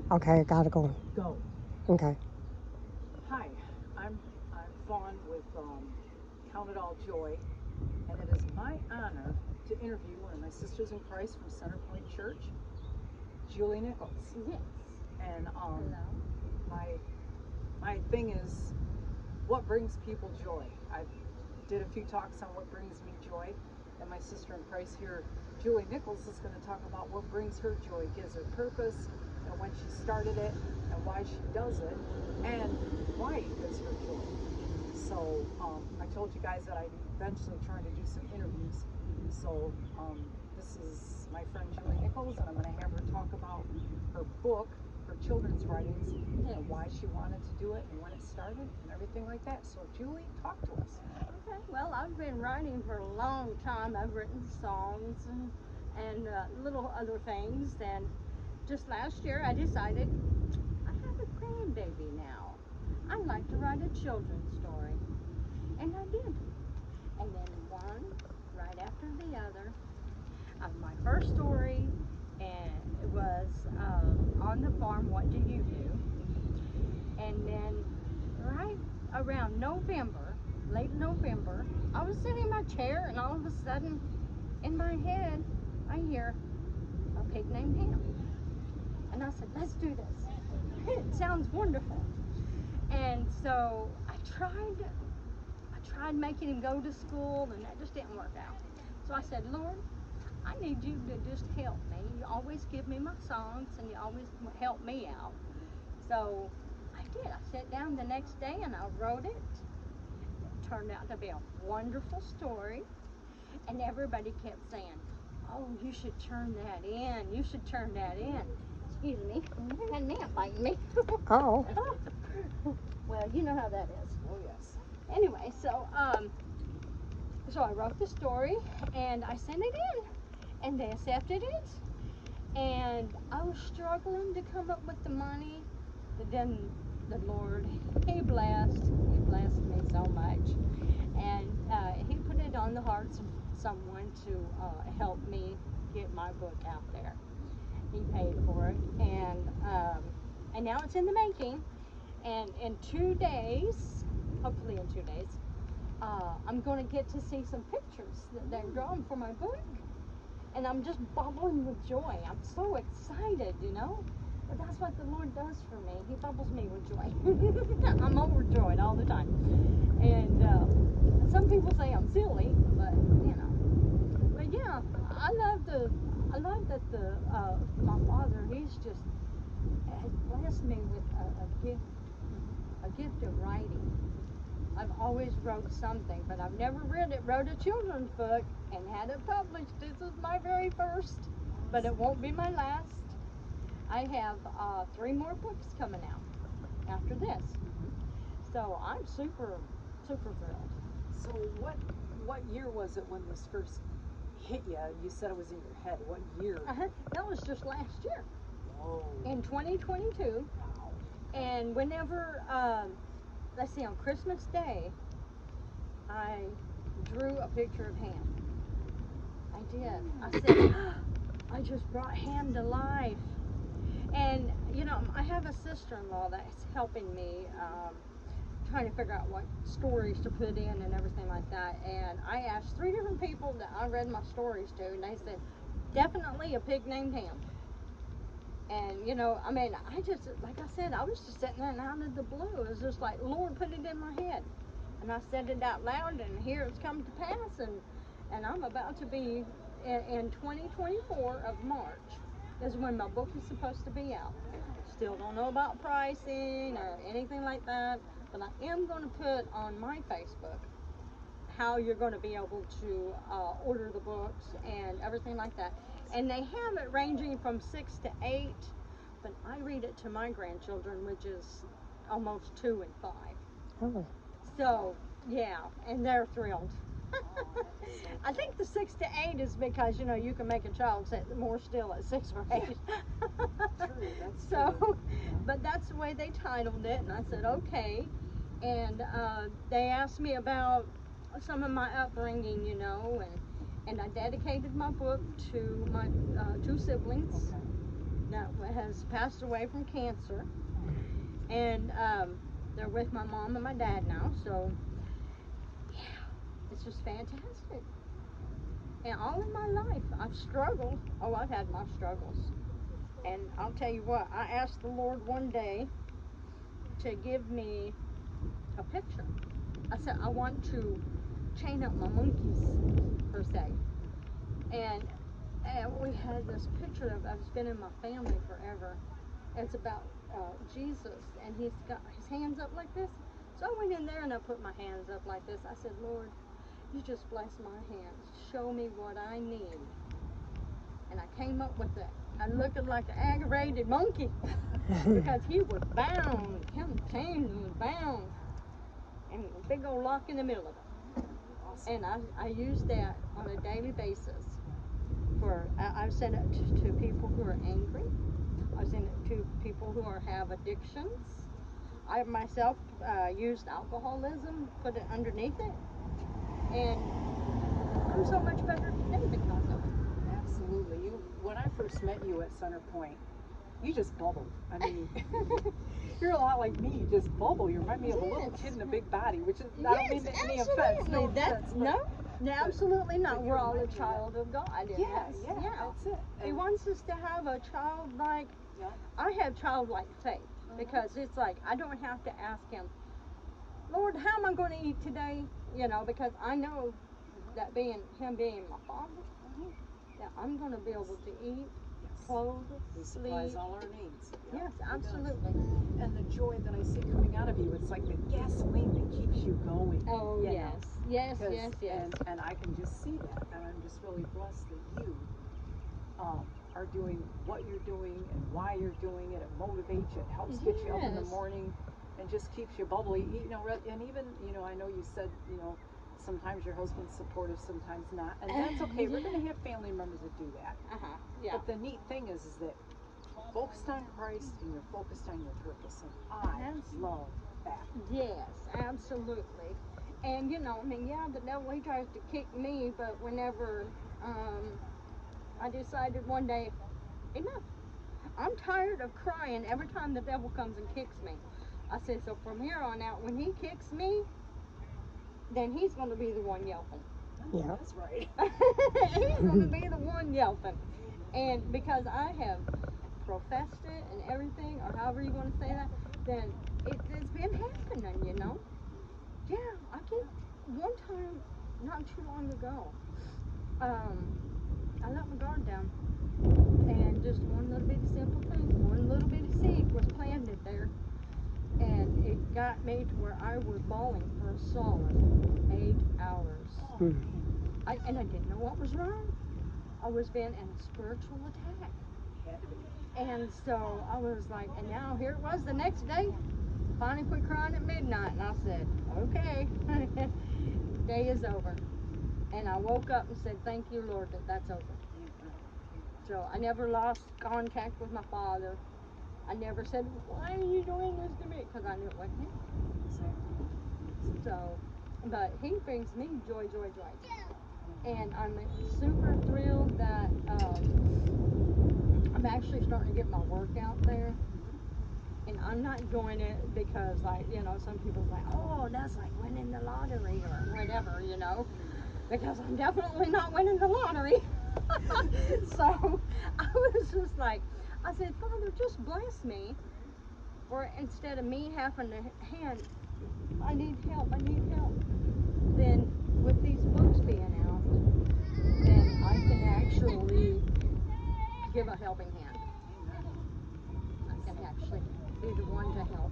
Okay, got it going. Go. Okay. Hi, I'm Fawn with Count It All Joy, and it is my honor to interview one of my sisters in Christ from Center Point Church, Julie Nichols. Yes. And Hello. my thing is what brings people joy. I did a few talks on what brings me joy, and my sister in Christ here, Julie Nichols, is going to talk about what brings her joy, gives her purpose, and when she started it, and why she does it, and why it gives her joy. So I told you guys that I'm eventually trying to do some interviews. So this is my friend Julie Nichols, and I'm going to have her talk about her book, her children's writings, and why she wanted to do it, and when it started, and everything like that. So Julie, talk to us. Okay. Well, I've been writing for a long time. I've written songs and little other things. And just last year, I decided I have a grandbaby now. I'd like to write a children's story, and I did. And then one right after the other. My first story, and it was on the farm. What do you do? And then right around November, late November, I was sitting in my chair, and all of a sudden, in my head, I hear a pig named Ham. And I said, let's do this. It sounds wonderful. And so I tried making him go to school, and that just didn't work out. So I said, Lord, I need you to just help me. You always give me my songs, and you always help me out. So I did. I sat down the next day and I wrote it. It turned out to be a wonderful story, and everybody kept saying, oh, you should turn that in. You should turn that in. Excuse me. That man biting me. Oh. Well, you know how that is. Oh yes. Anyway, so I wrote the story and I sent it in, and they accepted it. And I was struggling to come up with the money, but then the Lord, He blessed me so much, and He put it on the hearts of someone to help me get my book out there. He paid for it, and now it's in the making. And in 2 days, hopefully in 2 days, I'm going to get to see some pictures that they've drawn for my book. And I'm just bubbling with joy. I'm so excited, you know. But that's what the Lord does for me. He bubbles me with joy. I'm overjoyed all the time. And some people say I'm silly, but you know. But yeah, I love that my Father, He's just has blessed me with a gift of writing. I've always wrote something, but I've never wrote a children's book and had it published. This is my very first, but it won't be my last. I have 3 more books coming out after this. So I'm super, super thrilled. So what year was it when this first hit you? You said it was in your head. What year? That was just last year. Oh. In 2022. Wow. And whenever, let's see, on Christmas Day, I drew a picture of Ham. I did. I said, I just brought Ham to life. And, you know, I have a sister-in-law that's helping me trying to figure out what stories to put in and everything like that. And I asked 3 different people that I read my stories to, and they said, definitely a pig named Ham. And, you know, I mean, I just, like I said, I was just sitting there, and out of the blue, it was just like, Lord put it in my head. And I said it out loud, and here it's come to pass, and I'm about to be, in 2024 of March, is when my book is supposed to be out. Still don't know about pricing or anything like that, but I am going to put on my Facebook how you're going to be able to order the books and everything like that. And they have it ranging from 6 to 8, but I read it to my grandchildren, which is almost 2 and 5. Oh. So, yeah, and they're thrilled. I think the 6 to 8 is because, you know, you can make a child sit more still at 6 or 8. True, that's so, true. but that's the way they titled it, and I said, okay. And they asked me about some of my upbringing, you know, and I dedicated my book to my 2 siblings. that has passed away from cancer, and they're with my mom and my dad now. So yeah, it's just fantastic. And all in my life, I've struggled. Oh, I've had my struggles. And I'll tell you what, I asked the Lord one day to give me a picture. I said, I want to chain up my monkeys, per se. And we had this picture of that's been in my family forever. It's about Jesus, and he's got his hands up like this. So I went in there and I put my hands up like this. I said, Lord, you just bless my hands. Show me what I need. And I came up with it. I looked like an aggravated monkey because he was bound. Him chains was bound. And a big old lock in the middle of it. And I use that on a daily basis. I've sent it to people who are angry. I've sent it to people who have addictions. I myself used alcoholism, put it underneath it. And I'm so much better today because of it. Absolutely. When I first met you at Center Point, you just bubbled. I mean, you're a lot like me. You just bubble. You remind me of a little kid in a big body, which is, I don't mean any offense. No offense. No, absolutely not. We're all a child of God. Yeah, that's it. He wants us to have a childlike, I have childlike faith because it's like I don't have to ask him, Lord, how am I going to eat today? You know, because I know that him being my father, that I'm going to be able to eat, clothe, He sleep. supplies all our needs. Yes, absolutely. And the joy that I see coming out of you, it's like the gasoline that keeps you going. Oh, you yes. know? Yes. And I can just see that. And I'm just really blessed that you are doing what you're doing and why you're doing it. It motivates you. It helps get you up in the morning and just keeps you bubbly. You know, and even, you know, I know you said, you know, sometimes your husband's supportive, sometimes not. And that's okay. We're going to have family members that do that. But the neat thing is that focused on Christ and you're focused on your purpose. And I love that. Yes, absolutely. And you know, I mean, yeah, the devil, he tries to kick me, but whenever I decided one day, enough. I'm tired of crying every time the devil comes and kicks me. I said, so from here on out, when he kicks me, then he's going to be the one yelping. Yeah. That's right. He's going to be the one yelping. And because I have professed it and everything, or however you want to say that, then it's been happening, you know. Yeah, I get one time, not too long ago, I let my guard down, and just one little bit of simple thing, one little bit of seed was planted there, and it got me to where I was bawling for a solid 8 hours. And I didn't know what was wrong. I was being in a spiritual attack. And so I was like, and now here it was the next day. Finally quit crying at midnight, and I said, okay, day is over. And I woke up and said, thank you, Lord, that's over. So I never lost contact with my father. I never said, why are you doing this to me? Because I knew it wasn't him. So, but he brings me joy. And I'm super thrilled that I'm actually starting to get my workout there. And I'm not doing it because, like, you know, some people say, oh, that's like winning the lottery or whatever, you know. Because I'm definitely not winning the lottery. So I was just like, I said, Father, just bless me. Or instead of me having to hand, I need help. Then with these books being out, then I can actually give a helping hand. I can actually be the one to help.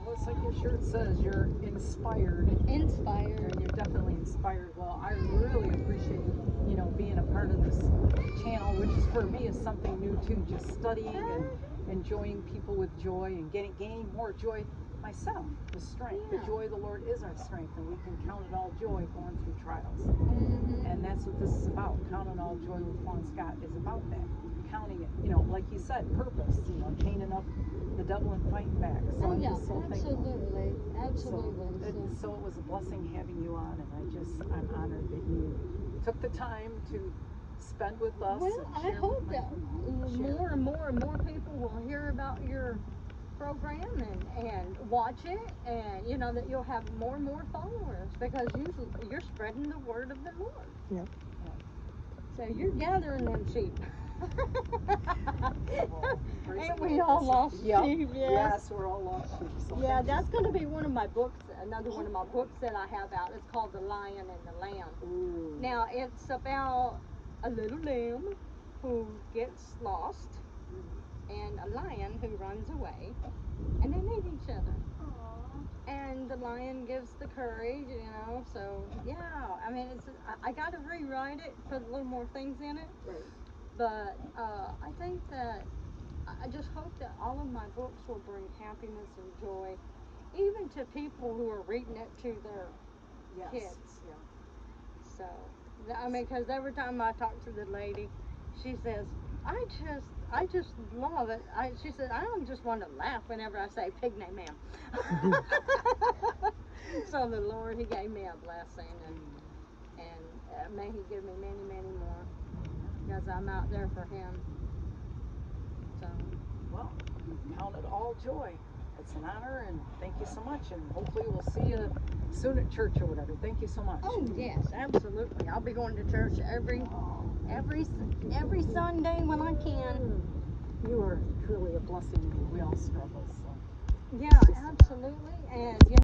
Well, it's like your shirt says, you're inspired. Inspired. And you're definitely inspired. Well, I really appreciate, you know, being a part of this channel, which is for me is something new too. Just studying and enjoying people with joy and gaining more joy myself, the strength. The joy of the Lord is our strength, and we can count it all joy going through trials. And that's what this is about. Counting all joy with Fawn Scott is about that. Counting it, you know, like you said, purpose, you know, chaining up the devil and fighting back. So I'm just so thankful. Absolutely. So it was a blessing having you on, and I'm honored that you took the time to spend with us. Well, and I share hope with that share. more and more people will hear about your program and watch it, and you know that you'll have more and more followers because you're spreading the word of the Lord. Yep. So you're gathering them sheep. Praise Ain't the we Lord. all lost Yep. sheep? Yes, we're all lost sheep. So Yeah, thank you. that's going to be one of my books. Another one of my books that I have out. It's called The Lion and the Lamb. Ooh. Now it's about a little lamb who gets lost and a lion who runs away, and they meet each other. And the lion gives the courage, you know. So yeah, I mean, I got to rewrite it, put a little more things in it. Right. But I think that I just hope that all of my books will bring happiness and joy, even to people who are reading it to their Yes. kids. Yeah. So I mean, because every time I talk to the lady, she says, I just love it. She said, I don't just want to laugh whenever I say pig named ma'am. So the Lord, He gave me a blessing, and may He give me many, many more, because I'm out there for Him. So, Well, count it all joy. It's an honor, and thank you so much. And hopefully we'll see you soon at church or whatever. Thank you so much. oh yes, absolutely. I'll be going to church every Sunday when I can. You are truly a blessing. We all struggle. So. Yeah, absolutely. And you